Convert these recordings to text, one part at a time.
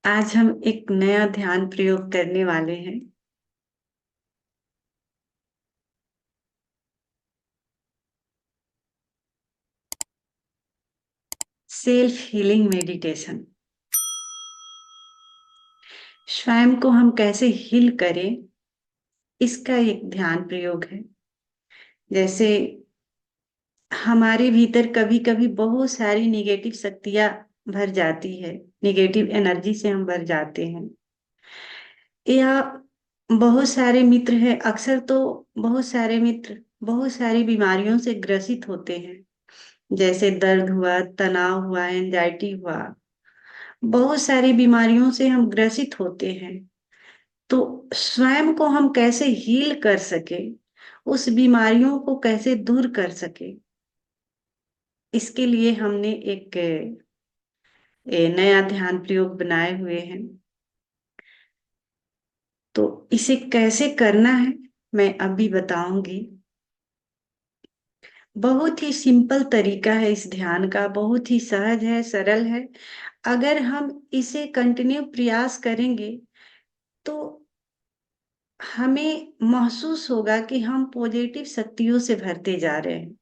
आज हम एक नया ध्यान प्रयोग करने वाले हैं। Self healing meditation. स्वयं को हम कैसे हील करें, इसका एक ध्यान प्रयोग है। जैसे हमारे भीतर कभी कभी बहुत सारी निगेटिव शक्तियां भर जाती है, निगेटिव एनर्जी से हम भर जाते हैं। या बहुत सारे मित्र हैं, अक्सर तो बहुत सारे मित्र बहुत सारी बीमारियों से ग्रसित होते हैं। जैसे दर्द हुआ, तनाव हुआ, एंजाइटी हुआ, बहुत सारी बीमारियों से हम ग्रसित होते हैं। तो स्वयं को हम कैसे हील कर सके, उस बीमारियों को कैसे दूर कर सके, इसके लिए हमने एक नया ध्यान प्रयोग बनाए हुए हैं। तो इसे कैसे करना है मैं अभी बताऊंगी। बहुत ही सिंपल तरीका है इस ध्यान का, बहुत ही सहज है, सरल है। अगर हम इसे कंटिन्यू प्रयास करेंगे तो हमें महसूस होगा कि हम पॉजिटिव शक्तियों से भरते जा रहे हैं।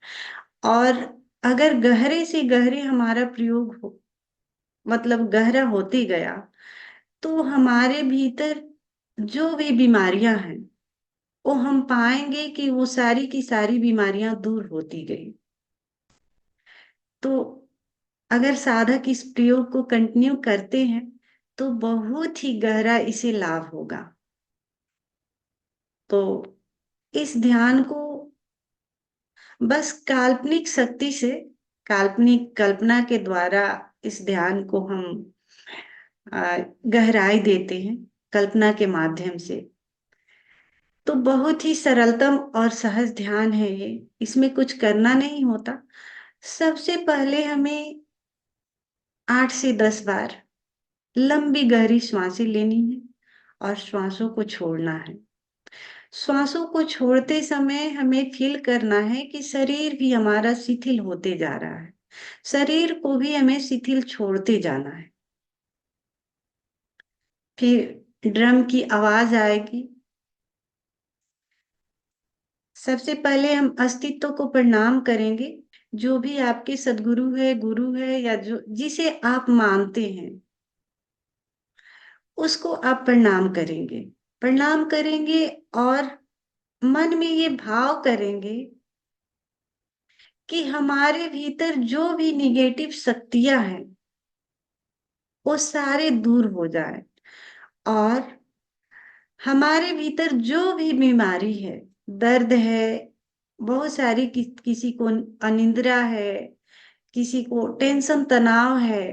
और अगर गहरे से गहरे हमारा प्रयोग हो, मतलब गहरा होते गया, तो हमारे भीतर जो भी बीमारियां हैं वो हम पाएंगे कि वो सारी की सारी बीमारियां दूर होती गई। तो अगर साधक इस प्रयोग को कंटिन्यू करते हैं तो बहुत ही गहरा इसे लाभ होगा। तो इस ध्यान को बस काल्पनिक शक्ति से, काल्पनिक कल्पना के द्वारा इस ध्यान को हम गहराई देते हैं, कल्पना के माध्यम से। तो बहुत ही सरलतम और सहज ध्यान है ये। इसमें कुछ करना नहीं होता। सबसे पहले हमें 8 से 10 बार लंबी गहरी सांसें लेनी है और श्वासों को छोड़ना है। श्वासों को छोड़ते समय हमें फील करना है कि शरीर भी हमारा शिथिल होते जा रहा है। शरीर को भी हमें शिथिल छोड़ते जाना है। फिर ड्रम की आवाज आएगी। सबसे पहले हम अस्तित्व को प्रणाम करेंगे। जो भी आपके सदगुरु है, गुरु है, या जो जिसे आप मानते हैं, उसको आप प्रणाम करेंगे। प्रणाम करेंगे और मन में ये भाव करेंगे कि हमारे भीतर जो भी निगेटिव शक्तियां हैं वो सारे दूर हो जाए। और हमारे भीतर जो भी बीमारी है, दर्द है, बहुत सारी किसी को अनिद्रा है, किसी को टेंशन तनाव है,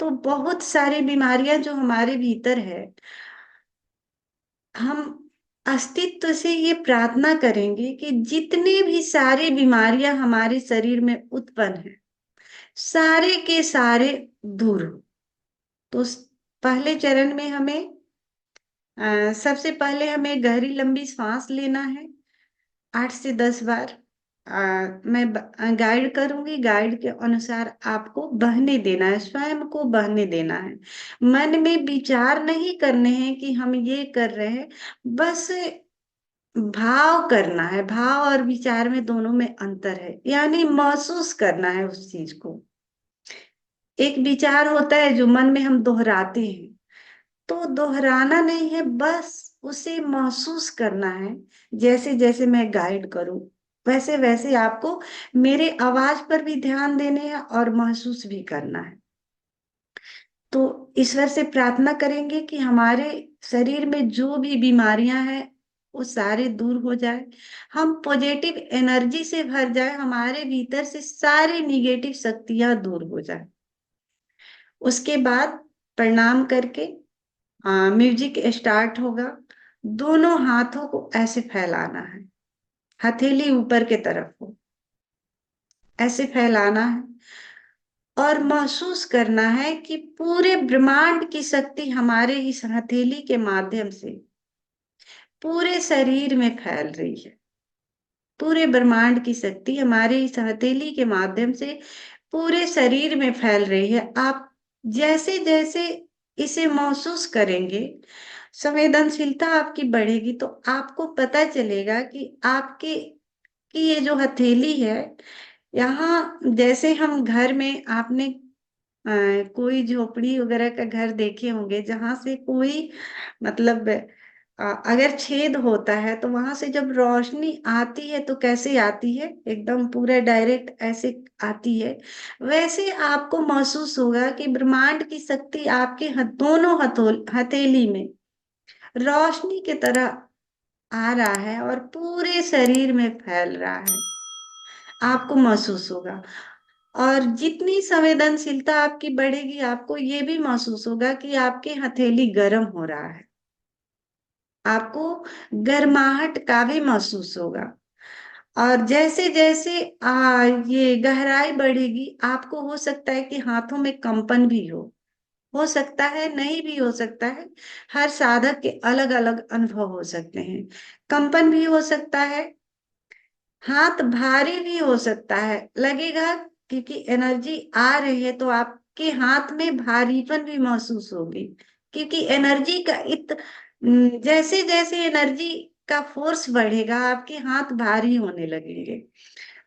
तो बहुत सारी बीमारियां जो हमारे भीतर है, हम अस्तित्व से ये प्रार्थना करेंगे कि जितनी भी सारी बीमारियां हमारे शरीर में उत्पन्न है, सारे के सारे दूर हो। तो पहले चरण में हमें सबसे पहले हमें गहरी लंबी सांस लेना है 8 से 10 बार। मैं गाइड करूंगी, गाइड के अनुसार आपको बहने देना है, स्वयं को बहने देना है। मन में विचार नहीं करने हैं कि हम ये कर रहे हैं, बस भाव करना है। भाव और विचार में, दोनों में अंतर है, यानी महसूस करना है उस चीज को। एक विचार होता है जो मन में हम दोहराते हैं, तो दोहराना नहीं है, बस उसे महसूस करना है। जैसे जैसे मैं गाइड करूं वैसे वैसे आपको मेरे आवाज पर भी ध्यान देने हैं और महसूस भी करना है। तो ईश्वर से प्रार्थना करेंगे कि हमारे शरीर में जो भी बीमारियां हैं वो सारे दूर हो जाए, हम पॉजिटिव एनर्जी से भर जाए, हमारे भीतर से सारी निगेटिव शक्तियां दूर हो जाए। उसके बाद प्रणाम करके म्यूजिक स्टार्ट होगा। दोनों हाथों को ऐसे फैलाना है, हथेली ऊपर के तरफ हो, ऐसे फैलाना है। और महसूस करना है कि पूरे ब्रह्मांड की शक्ति हमारे इस हथेली के माध्यम से पूरे शरीर में फैल रही है। पूरे ब्रह्मांड की शक्ति हमारे इस हथेली के माध्यम से पूरे शरीर में फैल रही है। आप जैसे जैसे इसे महसूस करेंगे, संवेदनशीलता आपकी बढ़ेगी, तो आपको पता चलेगा कि आपके कि ये जो हथेली है, यहाँ जैसे हम घर में आपने अ, कोई झोपड़ी वगैरह का घर देखे होंगे जहां से कोई मतलब अगर छेद होता है तो वहां से जब रोशनी आती है तो कैसे आती है, एकदम पूरा डायरेक्ट ऐसे आती है। वैसे आपको महसूस होगा कि ब्रह्मांड की शक्ति आपके दोनों हथेली में रोशनी की तरह आ रहा है और पूरे शरीर में फैल रहा है, आपको महसूस होगा। और जितनी संवेदनशीलता आपकी बढ़ेगी, आपको ये भी महसूस होगा कि आपके हथेली गर्म हो रहा है, आपको गर्माहट का भी महसूस होगा। और जैसे जैसे ये गहराई बढ़ेगी, आपको हो सकता है कि हाथों में कंपन भी हो सकता है, नहीं भी हो सकता है। हर साधक के अलग अलग अनुभव हो सकते हैं। कंपन भी हो सकता है, हाथ भारी भी हो सकता है, लगेगा क्योंकि एनर्जी आ रही है तो आपके हाथ में भारीपन भी महसूस होगी, क्योंकि एनर्जी का जैसे जैसे एनर्जी का फोर्स बढ़ेगा आपके हाथ भारी होने लगेंगे।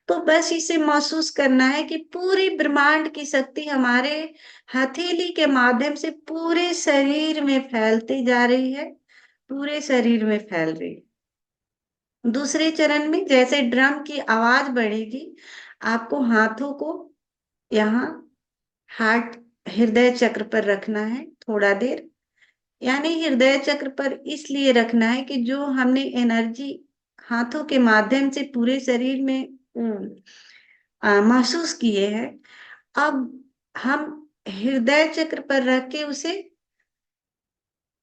तो बस इसे महसूस करना है कि पूरी ब्रह्मांड की शक्ति हमारे हथेली के माध्यम से पूरे शरीर में फैलती जा रही है, पूरे शरीर में फैल रही है। दूसरे चरण में जैसे ड्रम की आवाज बढ़ेगी, आपको हाथों को यहाँ हार्ट हृदय चक्र पर रखना है थोड़ा देर। यानी हृदय चक्र पर इसलिए रखना है कि जो हमने एनर्जी हाथों के माध्यम से पूरे शरीर में महसूस किए हैं, अब हम हृदय चक्र पर रख के उसे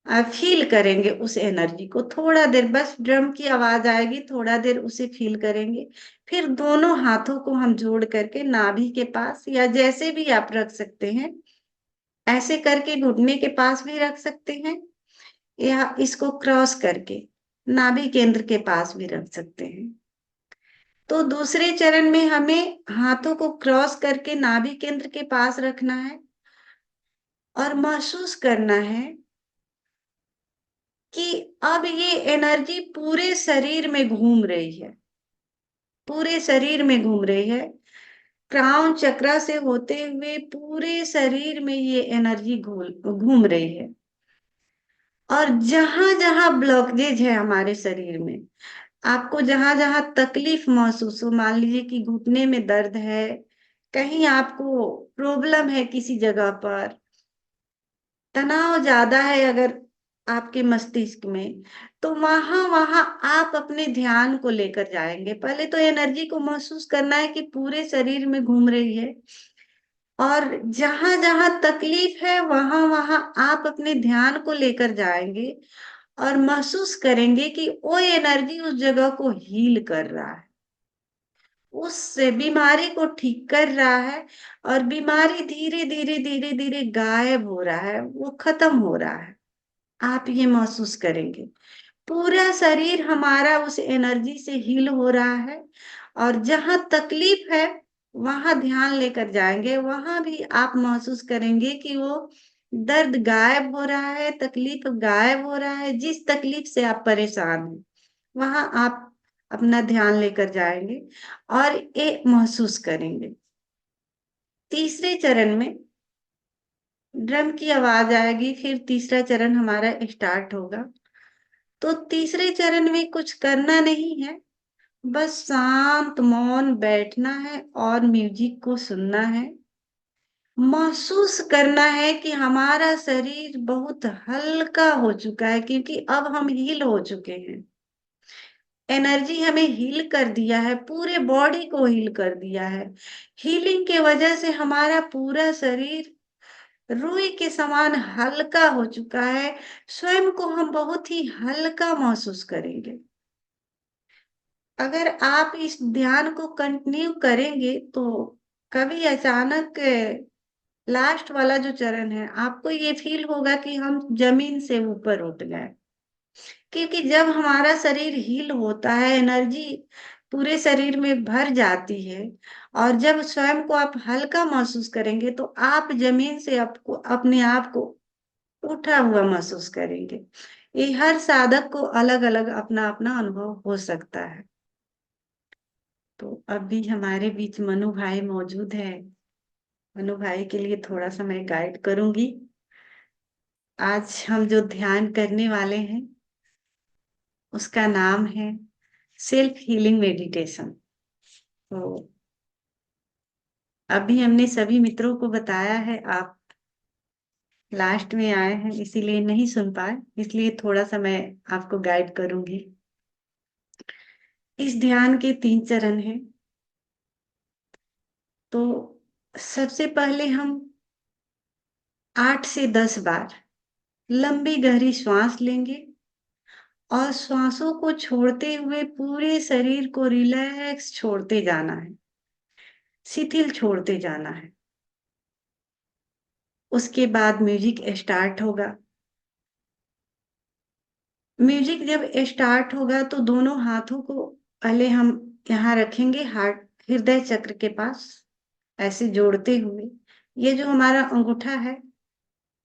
फील करेंगे, उस एनर्जी को थोड़ा देर। बस ड्रम की आवाज आएगी, थोड़ा देर उसे फील करेंगे। फिर दोनों हाथों को हम जोड़ करके नाभि के पास या जैसे भी आप रख सकते हैं, ऐसे करके घुटने के पास भी रख सकते हैं या इसको क्रॉस करके नाभि केंद्र के पास भी रख सकते हैं। तो दूसरे चरण में हमें हाथों को क्रॉस करके नाभि केंद्र के पास रखना है और महसूस करना है कि अब ये एनर्जी पूरे शरीर में घूम रही है, पूरे शरीर में घूम रही है। क्राउन चक्र से होते हुए पूरे शरीर में ये एनर्जी घूम घूम रही है। और जहां जहां ब्लॉकेज है हमारे शरीर में, आपको जहां जहां तकलीफ महसूस हो, मान लीजिए कि घुटने में दर्द है, कहीं आपको प्रॉब्लम है किसी जगह पर, तनाव ज्यादा है अगर आपके मस्तिष्क में, तो वहां वहां आप अपने ध्यान को लेकर जाएंगे। पहले तो एनर्जी को महसूस करना है कि पूरे शरीर में घूम रही है, और जहां जहां तकलीफ है वहां वहां आप अपने ध्यान को लेकर जाएंगे और महसूस करेंगे कि वो एनर्जी उस जगह को हील कर रहा है, उस बीमारी को ठीक कर रहा है, और बीमारी धीरे धीरे धीरे धीरे गायब हो रहा है, वो खत्म हो रहा है। आप ये महसूस करेंगे पूरा शरीर हमारा उस एनर्जी से हील हो रहा है। और जहां तकलीफ है वहां ध्यान लेकर जाएंगे, वहां भी आप महसूस करेंगे कि वो दर्द गायब हो रहा है, तकलीफ गायब हो रहा है। जिस तकलीफ से आप परेशान हैं वहां आप अपना ध्यान लेकर जाएंगे और ये महसूस करेंगे। तीसरे चरण में ड्रम की आवाज आएगी, फिर तीसरा चरण हमारा स्टार्ट होगा। तो तीसरे चरण में कुछ करना नहीं है, बस शांत मौन बैठना है और म्यूजिक को सुनना है। महसूस करना है कि हमारा शरीर बहुत हल्का हो चुका है, क्योंकि अब हम हील हो चुके हैं। एनर्जी हमें हील कर दिया है, पूरे बॉडी को हील कर दिया है। हीलिंग के वजह से हमारा पूरा शरीर रुई के समान हल्का हो चुका है। स्वयं को हम बहुत ही हल्का महसूस करेंगे। अगर आप इस ध्यान को कंटिन्यू करेंगे तो कभी अचानक लास्ट वाला जो चरण है, आपको ये फील होगा कि हम जमीन से ऊपर उठ गए। क्योंकि जब हमारा शरीर हील होता है, एनर्जी पूरे शरीर में भर जाती है, और जब स्वयं को आप हल्का महसूस करेंगे तो आप जमीन से आपको अपने आप को उठा हुआ महसूस करेंगे। ये हर साधक को अलग अलग अपना अपना अनुभव हो सकता है। तो अभी हमारे बीच मनु भाई मौजूद है। मनु भाई के लिए थोड़ा सा मैं गाइड करूंगी। आज हम जो ध्यान करने वाले हैं उसका नाम है सेल्फ हीलिंग मेडिटेशन। तो अभी हमने सभी मित्रों को बताया है, आप लास्ट में आए हैं इसीलिए नहीं सुन पाए, इसलिए थोड़ा सा मैं आपको गाइड करूंगी। इस ध्यान के 3 चरण हैं। तो सबसे पहले हम 8 से 10 बार लंबी गहरी श्वास लेंगे और श्वासों को छोड़ते हुए पूरे शरीर को रिलैक्स छोड़ते जाना है, शिथिल छोड़ते जाना है। उसके बाद म्यूजिक स्टार्ट होगा। म्यूजिक जब स्टार्ट होगा तो दोनों हाथों को पहले हम यहाँ रखेंगे, हार्ट हृदय चक्र के पास, ऐसे जोड़ते हुए। ये जो हमारा अंगूठा है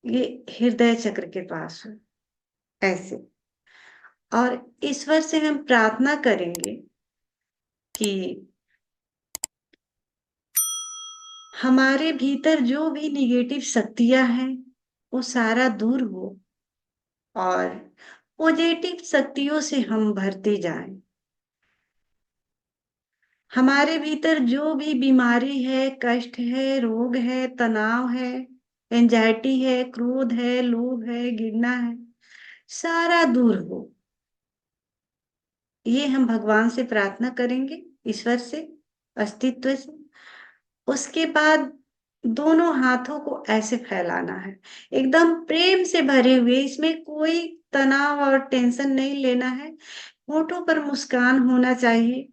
ये हृदय चक्र के पास है, ऐसे। और ईश्वर से हम प्रार्थना करेंगे कि हमारे भीतर जो भी निगेटिव शक्तियां हैं वो सारा दूर हो और पॉजिटिव शक्तियों से हम भरते जाएं। हमारे भीतर जो भी बीमारी है, कष्ट है, रोग है, तनाव है, एंजाइटी है, क्रोध है, लोभ है, घृणा है, सारा दूर हो। ये हम भगवान से प्रार्थना करेंगे, ईश्वर से, अस्तित्व से। उसके बाद दोनों हाथों को ऐसे फैलाना है, एकदम प्रेम से भरे हुए। इसमें कोई तनाव और टेंशन नहीं लेना है। होठों पर मुस्कान होना चाहिए,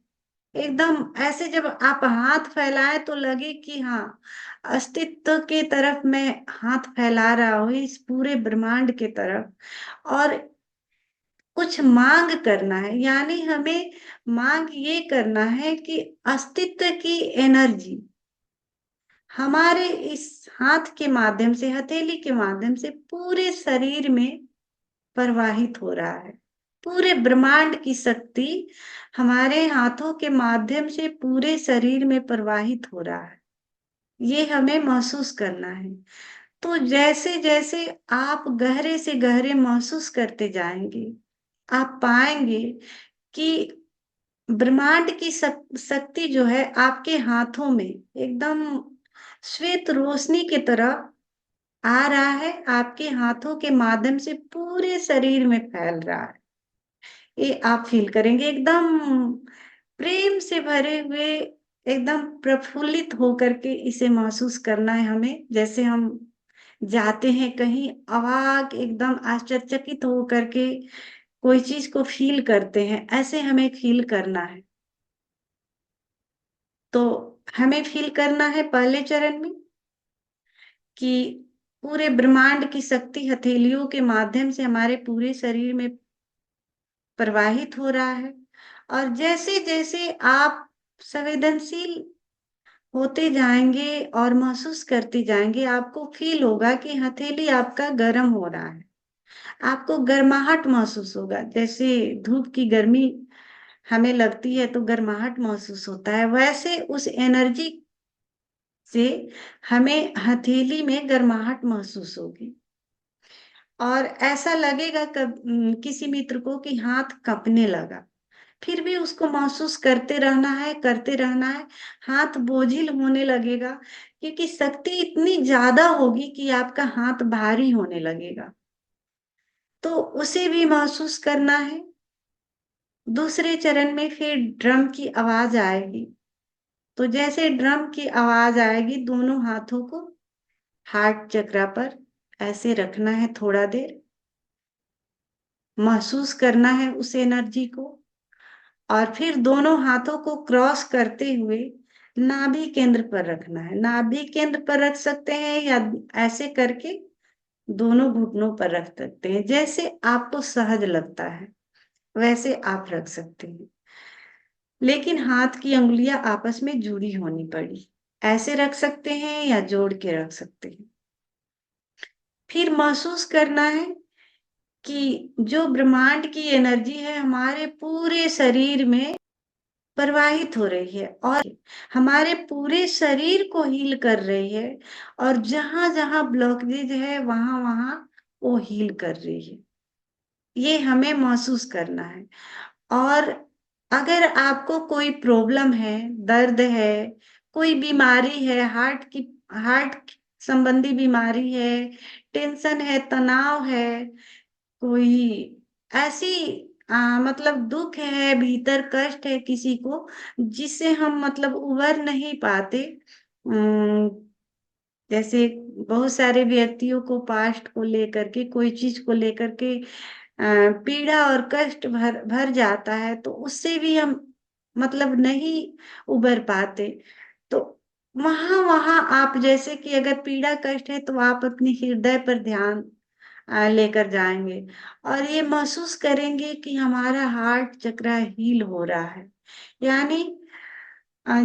एकदम ऐसे। जब आप हाथ फैलाएं तो लगे कि हाँ, अस्तित्व के तरफ मैं हाथ फैला रहा हूँ, इस पूरे ब्रह्मांड के तरफ। और कुछ मांग करना है, यानी हमें मांग ये करना है कि अस्तित्व की एनर्जी हमारे इस हाथ के माध्यम से, हथेली के माध्यम से पूरे शरीर में प्रवाहित हो रहा है। पूरे ब्रह्मांड की शक्ति हमारे हाथों के माध्यम से पूरे शरीर में प्रवाहित हो रहा है, ये हमें महसूस करना है। तो जैसे जैसे आप गहरे से गहरे महसूस करते जाएंगे, आप पाएंगे कि ब्रह्मांड की शक्ति जो है आपके हाथों में एकदम श्वेत रोशनी की तरह आ रहा है, आपके हाथों के माध्यम से पूरे शरीर में फैल रहा है। ये आप फील करेंगे, एकदम प्रेम से भरे हुए, एकदम प्रफुल्लित होकर के इसे महसूस करना है हमें। जैसे हम जाते हैं कहीं, अवाक एकदम आश्चर्यचकित होकर के कोई चीज को फील करते हैं, ऐसे हमें फील करना है। तो हमें फील करना है पहले चरण में कि पूरे ब्रह्मांड की शक्ति हथेलियों के माध्यम से हमारे पूरे शरीर में प्रवाहित हो रहा है। और जैसे जैसे आप संवेदनशील होते जाएंगे और महसूस करते जाएंगे, आपको फील होगा कि हथेली आपका गर्म हो रहा है। आपको गर्माहट महसूस होगा, जैसे धूप की गर्मी हमें लगती है तो गर्माहट महसूस होता है, वैसे उस एनर्जी से हमें हथेली में गर्माहट महसूस होगी। और ऐसा लगेगा किसी मित्र को कि हाथ कांपने लगा, फिर भी उसको महसूस करते रहना है, करते रहना है। हाथ बोझिल होने लगेगा क्योंकि शक्ति इतनी ज्यादा होगी कि आपका हाथ भारी होने लगेगा, तो उसे भी महसूस करना है। दूसरे चरण में फिर ड्रम की आवाज आएगी, तो जैसे ड्रम की आवाज आएगी दोनों हाथों को हार्ट चक्रा पर ऐसे रखना है, थोड़ा देर महसूस करना है उस एनर्जी को। और फिर दोनों हाथों को क्रॉस करते हुए नाभि केंद्र पर रखना है। नाभि केंद्र पर रख सकते हैं या ऐसे करके दोनों घुटनों पर रख सकते हैं, जैसे आपको सहज लगता है वैसे आप रख सकते हैं। लेकिन हाथ की अंगुलियां आपस में जुड़ी होनी पड़ी, ऐसे रख सकते हैं या जोड़ के रख सकते हैं। फिर महसूस करना है कि जो ब्रह्मांड की एनर्जी है हमारे पूरे शरीर में प्रवाहित हो रही है और हमारे पूरे शरीर को हील कर रही है, और जहां जहां ब्लॉकेज है वहां वहां वो हील कर रही है। ये हमें महसूस करना है। और अगर आपको कोई प्रॉब्लम है, दर्द है, कोई बीमारी है, हार्ट संबंधी बीमारी है, टेंशन है, तनाव है, कोई ऐसी मतलब दुख है, भीतर कष्ट है किसी को, जिससे हम मतलब उबर नहीं पाते। अम, जैसे बहुत सारे व्यक्तियों को पास्ट को लेकर के, कोई चीज को लेकर के पीड़ा और कष्ट भर भर जाता है, तो उससे भी हम मतलब नहीं उबर पाते। तो वहां वहां आप, जैसे कि अगर पीड़ा कष्ट है तो आप अपने हृदय पर ध्यान लेकर जाएंगे और ये महसूस करेंगे कि हमारा हार्ट चक्र हील हो रहा है। यानी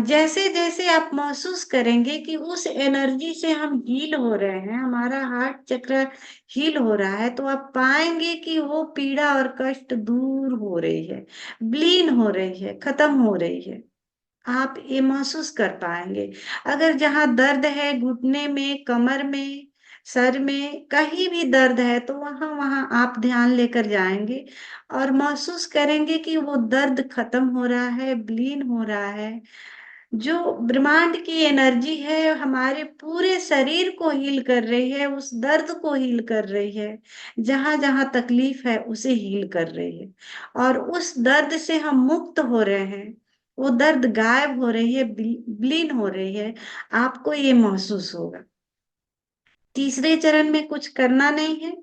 जैसे जैसे आप महसूस करेंगे कि उस एनर्जी से हम हील हो रहे हैं, हमारा हार्ट चक्र हील हो रहा है, तो आप पाएंगे कि वो पीड़ा और कष्ट दूर हो रही है, ब्लीन हो रही है, खत्म हो रही है। आप ये महसूस कर पाएंगे। अगर जहाँ दर्द है, घुटने में, कमर में, सर में, कहीं भी दर्द है, तो वहां वहां आप ध्यान लेकर जाएंगे और महसूस करेंगे कि वो दर्द खत्म हो रहा है, ब्लीन हो रहा है। जो ब्रह्मांड की एनर्जी है हमारे पूरे शरीर को हील कर रही है, उस दर्द को हील कर रही है, जहां जहां तकलीफ है उसे हील कर रही है, और उस दर्द से हम मुक्त हो रहे हैं। वो दर्द गायब हो रही है, ब्लीन हो रही है। आपको ये महसूस होगा। तीसरे चरण में कुछ करना नहीं है।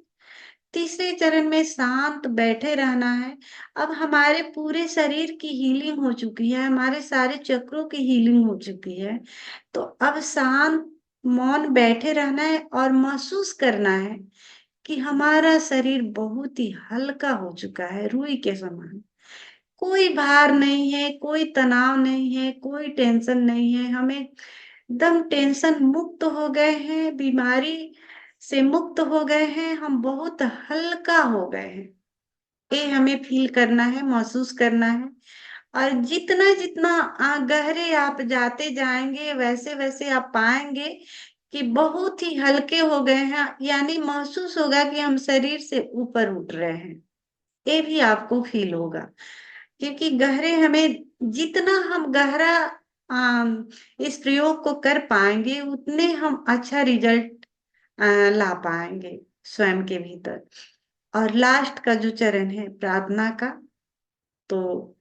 तीसरे चरण में शांत बैठे रहना है। अब हमारे पूरे शरीर की हीलिंग हो चुकी है, हमारे सारे चक्रों की हीलिंग हो चुकी है। तो अब शांत मौन बैठे रहना है और महसूस करना है कि हमारा शरीर बहुत ही हल्का हो चुका है, रुई के समान। कोई भार नहीं है, कोई तनाव नहीं है, कोई टेंशन नहीं है। हमें एकदम टेंशन मुक्त हो गए हैं, बीमारी से मुक्त हो गए हैं, हम बहुत हल्का हो गए हैं। ये हमें फील करना है, महसूस करना है। और जितना जितना गहरे आप जाते जाएंगे, वैसे वैसे आप पाएंगे कि बहुत ही हल्के हो गए हैं। यानी महसूस होगा कि हम शरीर से ऊपर उठ रहे हैं। ये भी आपको फील होगा, क्योंकि गहरे हमें, जितना हम गहरा इस प्रयोग को कर पाएंगे, उतने हम अच्छा रिजल्ट ला पाएंगे स्वयं के भीतर। और लास्ट का जो चरण है प्रार्थना का, तो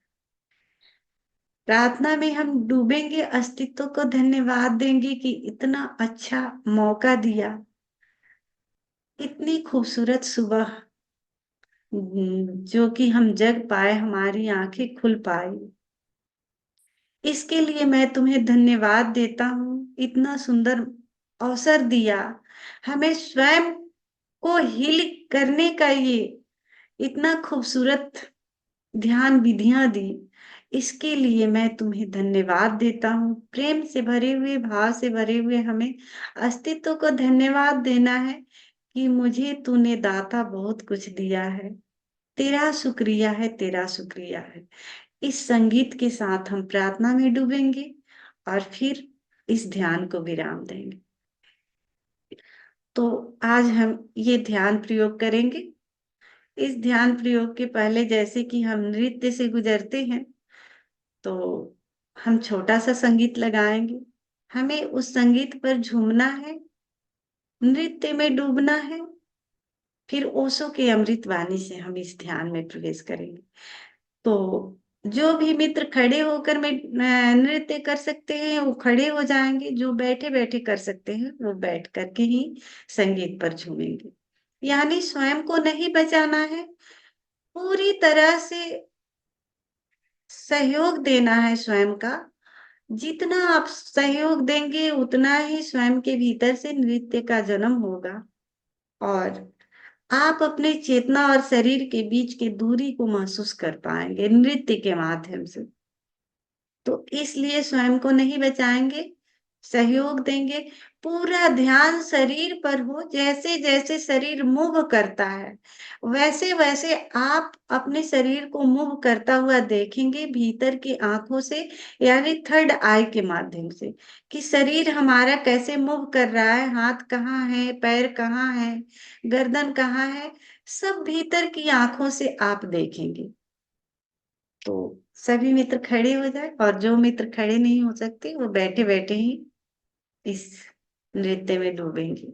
प्रार्थना में हम डूबेंगे, अस्तित्व को धन्यवाद देंगे कि इतना अच्छा मौका दिया, इतनी खूबसूरत सुबह, जो कि हम जग पाए, हमारी आंखें खुल पाई। इसके लिए मैं तुम्हें धन्यवाद देता हूँ, इतना सुंदर अवसर दिया, हमें स्वयं को हील करने का ये इतना खूबसूरत ध्यान विधियां दी। इसके लिए मैं तुम्हें धन्यवाद देता हूँ। प्रेम से भरे हुए, भाव से भरे हुए हमें अस्तित्व को धन्यवाद देना है कि मुझे तूने दाता बहुत कुछ दिया है। तेरा शुक्रिया है, तेरा शुक्रिया है। इस संगीत के साथ हम प्रार्थना में डूबेंगे और फिर इस ध्यान को विराम देंगे। तो आज हम ये ध्यान प्रयोग करेंगे। इस ध्यान प्रयोग के पहले, जैसे कि हम नृत्य से गुजरते हैं, तो हम छोटा सा संगीत लगाएंगे। हमें उस संगीत पर झूमना है, नृत्य में डूबना है। फिर ओशो के अमृत वाणी से हम इस ध्यान में प्रवेश करेंगे। तो जो भी मित्र खड़े होकर में नृत्य कर सकते हैं वो खड़े हो जाएंगे, जो बैठे बैठे कर सकते हैं वो बैठ करके ही संगीत पर झूमेंगे। यानी स्वयं को नहीं बचाना है, पूरी तरह से सहयोग देना है स्वयं का। जितना आप सहयोग देंगे उतना ही स्वयं के भीतर से नृत्य का जन्म होगा, और आप अपने चेतना और शरीर के बीच की दूरी को महसूस कर पाएंगे नृत्य के माध्यम से। तो इसलिए स्वयं को नहीं बचाएंगे, सहयोग देंगे। पूरा ध्यान शरीर पर हो, जैसे जैसे शरीर मूव करता है वैसे वैसे आप अपने शरीर को मूव करता हुआ देखेंगे भीतर की आंखों से, यानी थर्ड आई के माध्यम से, कि शरीर हमारा कैसे मूव कर रहा है, हाथ कहाँ है, पैर कहाँ है, गर्दन कहाँ है, सब भीतर की आंखों से आप देखेंगे। तो सभी मित्र खड़े हो जाए, और जो मित्र खड़े नहीं हो सकते वो बैठे बैठे ही इस नृत्य में डूबेंगे।